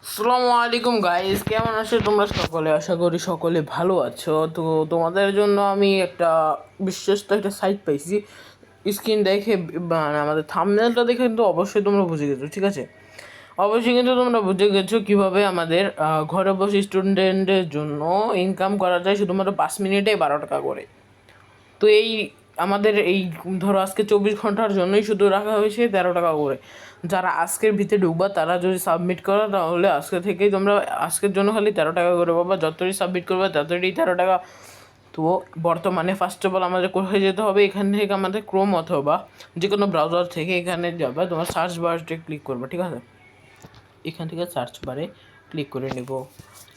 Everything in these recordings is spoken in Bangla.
আসসালামু আলাইকুম গাইস, কেমন আছো তোমরা সকলে? আশা করি সকলে ভালো আছো। তো তোমাদের জন্য আমি একটা বিশ্বস্ত একটা সাইট পাইছি। স্ক্রিন দেখে মানে আমাদের থাম্বনেলটা দেখে কিন্তু অবশ্যই তোমরা বুঝে গেছো, ঠিক আছে? অবশ্যই কিন্তু তোমরা বুঝে গেছো কীভাবে আমাদের ঘরে বসে স্টুডেন্টের জন্য ইনকাম করা যায় শুধুমাত্র 5 মিনিটে 12 টাকা করে। তো আমাদের ধরো আজকে 24 ঘন্টার জন্যই শুধু রাখা হয়েছে 13 টাকা করে। যারা আজকের ভিতরে ঢুকবা তারা যদি সাবমিট করো তাহলে আজকে থেকেই তোমরা আজকের জন্য খালি 13 টাকা করে পাবা। যতই সাবমিট করবে ততই 13 টাকা। তো বর্তমানে ফার্স্ট অফ অল আমাদের কোথায় যেতে হবে? এখান থেকে আমাদের ক্রোম অথবা যে কোনো ব্রাউজার থেকে এখানে যাবে, তোমার সার্চ বারে ক্লিক করবে, ঠিক আছে? এখান থেকে সার্চ বারে ক্লিক করে নেব।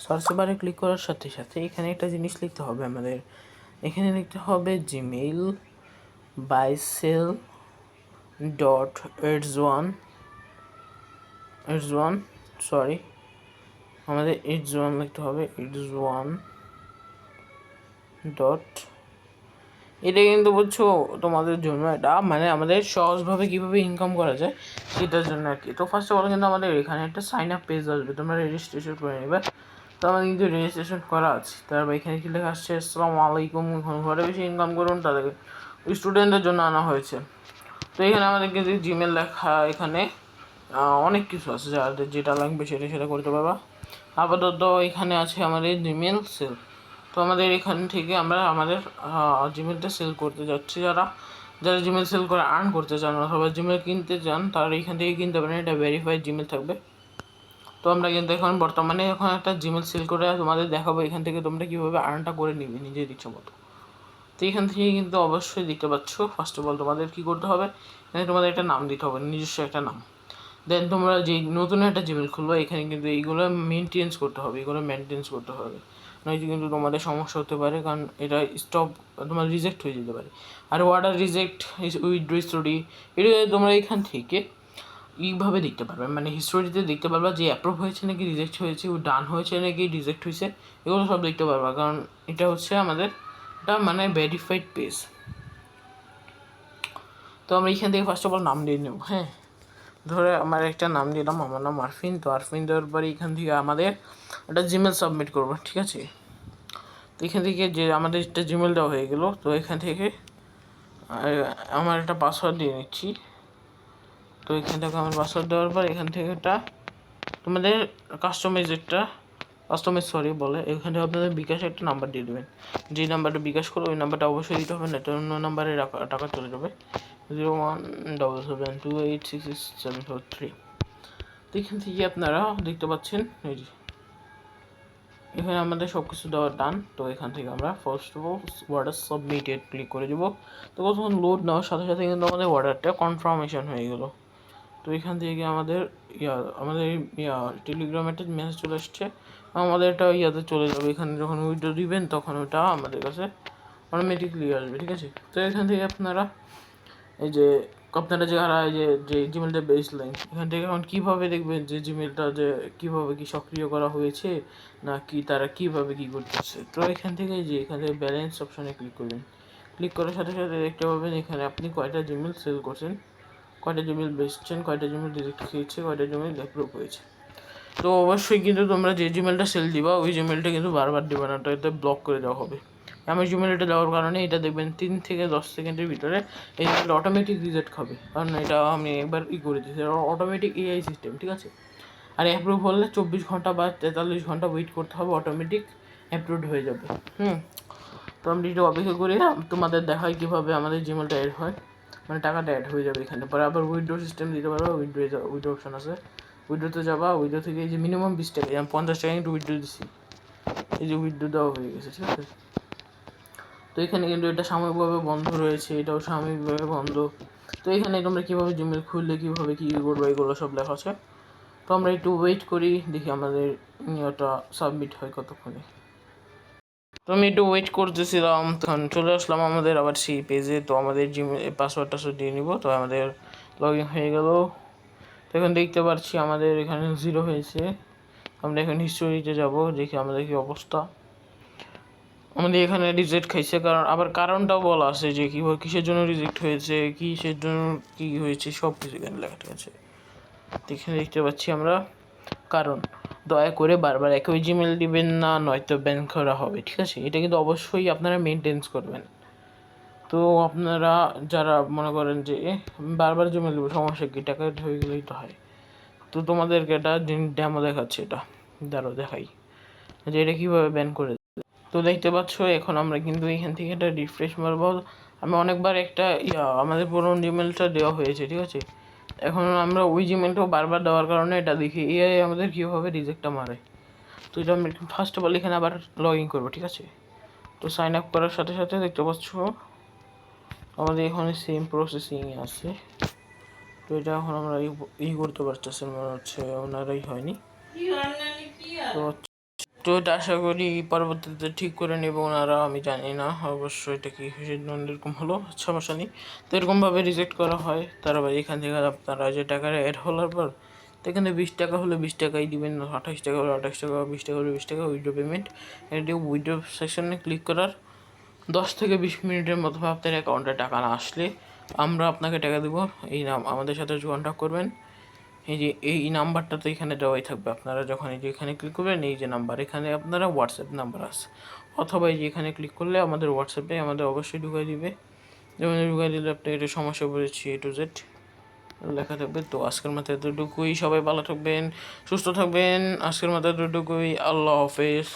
সার্চ বারে ক্লিক করার সাথে সাথে এখানে একটা জিনিস লিখতে হবে আমাদের। এখানে লিখতে হবে Gmail বাইসেল dot eights one sorry, আমাদের এইটস ওয়ান লিখতে হবে। এইটস ওয়ান ডট, এটা কিন্তু বুঝছো তোমাদের জন্য, এটা মানে আমাদের সহজভাবে কীভাবে ইনকাম করা যায় সেটার জন্য আর কি। তো ফার্স্ট অফ অল কিন্তু আমাদের এখানে একটা সাইন আপ পেজ আসবে, তোমরা রেজিস্ট্রেশন করে নেবে। তো আমাদের কিন্তু রেজিস্ট্রেশন করা আছে। তারপর এখানে কি লেখা আসছে? আসসালামু আলাইকুম, ঘরে বেশি ইনকাম করুন, তাদেরকে স্টুডেন্টদের জন্য আনা হয়েছে। তো এখানে আমাদের কিন্তু জিমেল লেখা, এখানে অনেক কিছু আছে, যাদের যেটা লাগবে সেটা করতে পারবা। আপাতত এখানে আছে আমাদের জিমেল সেল। তো আমাদের এখান থেকে আমরা আমাদের জিমেলটা সেল করতে যাচ্ছি। যারা যারা জিমেল সেল করে আর্ন করতে চান অথবা জিমেল কিনতে চান তারা এখান থেকে কিনতে পারেন, এটা ভেরিফাইড জিমেল থাকবে। তো আমরা কিন্তু এখন বর্তমানে একটা জিমেল সেল করে তোমাদের দেখাবো এখান থেকে তোমরা কীভাবে আর্নটা করে নিবে নিজের ইচ্ছা মতো। তো এখান থেকে কিন্তু অবশ্যই দেখতে পাচ্ছ, ফার্স্ট অফ অল তোমাদের কী করতে হবে, এখানে তোমাদের একটা নাম দিতে হবে, নিজস্ব একটা নাম। দেন তোমরা যে নতুন একটা জিমেল খুলবো এখানে কিন্তু এইগুলো মেনটেন্স করতে হবে, নয়তো কিন্তু তোমাদের সমস্যা হতে পারে, কারণ এটা স্টপ তোমার রিজেক্ট হয়ে যেতে পারে। আর অর্ডার রিজেক্ট উইথড্র স্টোরি, এটা তোমরা এখান থেকে এইভাবে দেখতে পারবে, মানে হিস্টোরিতে দেখতে পারবা যে অ্যাপ্রুভ হয়েছে নাকি রিজেক্ট হয়েছে, ডান হয়েছে নাকি রিজেক্ট হয়েছে, এগুলো সব দেখতে পারবা, কারণ এটা হচ্ছে আমাদের এটা মানে ভেরিফাইড পেজ। তো আমরা এখান থেকে ফার্স্ট অফ অল নাম দিয়ে নেব। হ্যাঁ, ধরে আমার একটা নাম দিলাম, আমার নাম আরফিন। তো আরফিন দেওয়ার পরে এখান থেকে আমাদের একটা জিমেল সাবমিট করবো, ঠিক আছে? তো এখান থেকে যে আমাদের একটা জিমেল দেওয়া হয়ে গেলো, তো এখান থেকে আমার একটা পাসওয়ার্ড দিয়ে নিচ্ছি। তো এখান থেকে আমার পাসওয়ার্ড দেওয়ার পর এখান থেকে একটা তোমাদের কাস্টমাইজ বলে, এখানে আপনাদের বিকাশে একটা নাম্বার দিয়ে দেবেন। যে নাম্বারটা বিকাশ করো ওই নাম্বারটা অবশ্যই দিতে হবে, না এটা অন্য নাম্বারে টাকা চলে যাবে। 0177286674 তো এখান থেকে আপনারা দেখতে পাচ্ছেন এই যে এখানে আমাদের সব কিছু দেওয়া ডান। তো এখান থেকে আমরা first of all order submitted click করে দেবো। তো কতক্ষণ লোড নেওয়ার সাথে সাথে কিন্তু আমাদের অর্ডারটা কনফার্মেশন হয়ে গেলো। তো এখান থেকে আমাদের টেলিগ্রামে একটা মেসেজ চলে আসছে, আমাদের এটা ইয়াতে চলে যাবে। এখানে যখন উইথড্র দিবেন তখন ওটা আমাদের কাছে অটোমেটিকলি আসবে, ঠিক আছে? তো এখান থেকে আপনারা যারা যে জিমেলটা বেসলাইন, এখান থেকে এখন কীভাবে দেখবেন যে জিমেলটা যে কীভাবে কি সক্রিয় করা হয়েছে না কি তারা কীভাবে কী করতেছে। তো এখান থেকে এখানে ব্যালেন্স অপশানে ক্লিক করবেন। ক্লিক করার সাথে সাথে দেখতে পাবেন এখানে আপনি কয়টা জিমেল সেল করছেন, কয়টা জিমেল বেচছেন, কয়টা জিমেল ডিরেক্ট খেয়েছে, কয়টা জিমেল অ্যাপ্রুভ হয়েছে। তো অবশ্যই কিন্তু তোমরা যে জিমেলটা সেল দিবা ওই জিমেলটা কিন্তু বারবার দেবে না, এতে ব্লক করে দেওয়া হবে। আমার জিমেলটা দেওয়ার কারণে এটা দেখবেন 3 থেকে 10 সেকেন্ডের ভিতরে এই জিমেলটা অটোমেটিক রিজেক্ট হবে, কারণ এটা আমি একবার করে দিয়েছি, অটোমেটিক এআই সিস্টেম, ঠিক আছে? আর অ্যাপ্রুভ হলে 24 ঘন্টা বা 43 ঘন্টা ওয়েট করতে হবে, অটোমেটিক অ্যাপ্রুভ হয়ে যাবে। তো আমি একটু অপেক্ষা করি, তোমাদের দেখাই কীভাবে আমাদের জিমেলটা অ্যাড হয়, মানে টাকাটা অ্যাড হয়ে যাবে এখানে। পরে আবার উইথড্র সিস্টেম দিতে পারবো, উইথড্র অপশন আছে, উইথড্রতে যাবা, উইথড্র থেকে এই যে মিনিমাম 20 টাকা, আমি 50 টাকা কিন্তু উইথড্র দিচ্ছি, এই যে উইথড্র দেওয়া হয়ে গেছে, ঠিক আছে? তো এখানে কিন্তু এটা সাময়িকভাবে বন্ধ রয়েছে, এটাও সাময়িকভাবে বন্ধ। তো এখানে তোমরা কীভাবে জিমেল খুললে কীভাবে কী করবে এগুলো সব লেখা আছে। তো আমরা একটু ওয়েট করি, দেখি আমাদের ওটা সাবমিট হয় কতক্ষণে। তো আমি একটু ওয়েট করতেছিলাম, তখন চলে আসলাম আমাদের আবার সেই পেজে। তো আমাদের জিমেল পাসওয়ার্ড টাসওয়ার্ড দিয়ে নিব। তো আমাদের লগ ইন হয়ে গেল। তো এখন দেখতে পাচ্ছি আমাদের এখানে 0 হয়েছে। আমরা এখন হিস্টোরিতে যাব, দেখি আমাদের কী অবস্থা। আমাদের এখানে রিজেক্ট খাইছে, কারণটাও বলা আছে যে কীভাবে কিসের জন্য রিজেক্ট হয়েছে, কিসের জন্য কী হয়েছে, সব কিছু এখানে লেখা আছে। এখানে দেখতে পাচ্ছি আমরা কারণ দয়া করে বারবার একই জিমেল দিবেন না, নয়তো ব্যান করা হবে, ঠিক আছে? এটা কিন্তু অবশ্যই আপনারা মেনটেন্স করবেন। তো আপনারা যারা মনে করেন যে বারবার জিমেল দেবো, সমস্যা কি, টাকা হয়ে গেলেই তো হয়। তো তোমাদেরকে একটা ডেমো দেখাচ্ছে, এটা দাঁড়াও দেখাই যে এটা কীভাবে ব্যান করে। তো দেখতে পাচ্ছ এখন আমরা কিন্তু এখান থেকে একটা রিফ্রেশ মারবো। আমি অনেকবার একটা আমাদের পুরোনো জিমেলটা দেওয়া হয়েছে, ঠিক আছে? এখন আমরা ওই জিমেলটাও বারবার দেওয়ার কারণে এটা দেখি এআই আমাদের কীভাবে রিজেক্টটা মারে। তো এটা আমি ফার্স্ট অফ অল এখানে আবার লগ ইন করবো, ঠিক আছে? তো সাইন আপ করার সাথে সাথে দেখতে পাচ্ছ আমাদের এখানে সেম প্রসেসিংয়ে আছে। তো এটা এখন আমরা করতে পারতেছি, মনে হচ্ছে ওনারাই হয়নি। তো তো এটা আশা করি পরবর্তীতে ঠিক করে নেব ওনারা, আমি জানি না অবশ্যই এটা কি এরকম হলো, সমস্যা নেই। তো এরকমভাবে রিজেক্ট করা হয়। তারপর এখান থেকে আপনারা যে টাকাটা অ্যাড হওয়ার পর তো এখানে 20 টাকা হলে 20 টাকাই দিবেন, 28 টাকা হলে 28 টাকা, 20 টাকা হলে 20 টাকা, উইথড্র পেমেন্ট। এটা উইথড্র সেকশনে ক্লিক করার 10 থেকে 20 মিনিটের মধ্যে আপনার অ্যাকাউন্টে টাকা না আসলে আমরা আপনাকে টাকা দেবো। এই নাম আমাদের সাথে কন্ট্যাক্ট করবেন। এই যে এই নাম্বারটা তো এখানে দেওয়াই থাকবে। আপনারা যখন এই যে এখানে ক্লিক করবেন, এই যে নাম্বার, এখানে আপনারা হোয়াটসঅ্যাপ নাম্বার আছে, অথবা এই যে এখানে ক্লিক করলে আমাদের হোয়াটসঅ্যাপে আমাদের অবশ্যই ঢুকাই দিবে। যেমন ঢুকাই দিলে আপনি এটা সমস্যা পড়েছি A to Z লেখা থাকবে। তো আজকের মতো এতটুকুই, সবাই ভালো থাকবেন, সুস্থ থাকবেন। আজকের মতো এতটুকুই, আল্লাহ হাফেজ।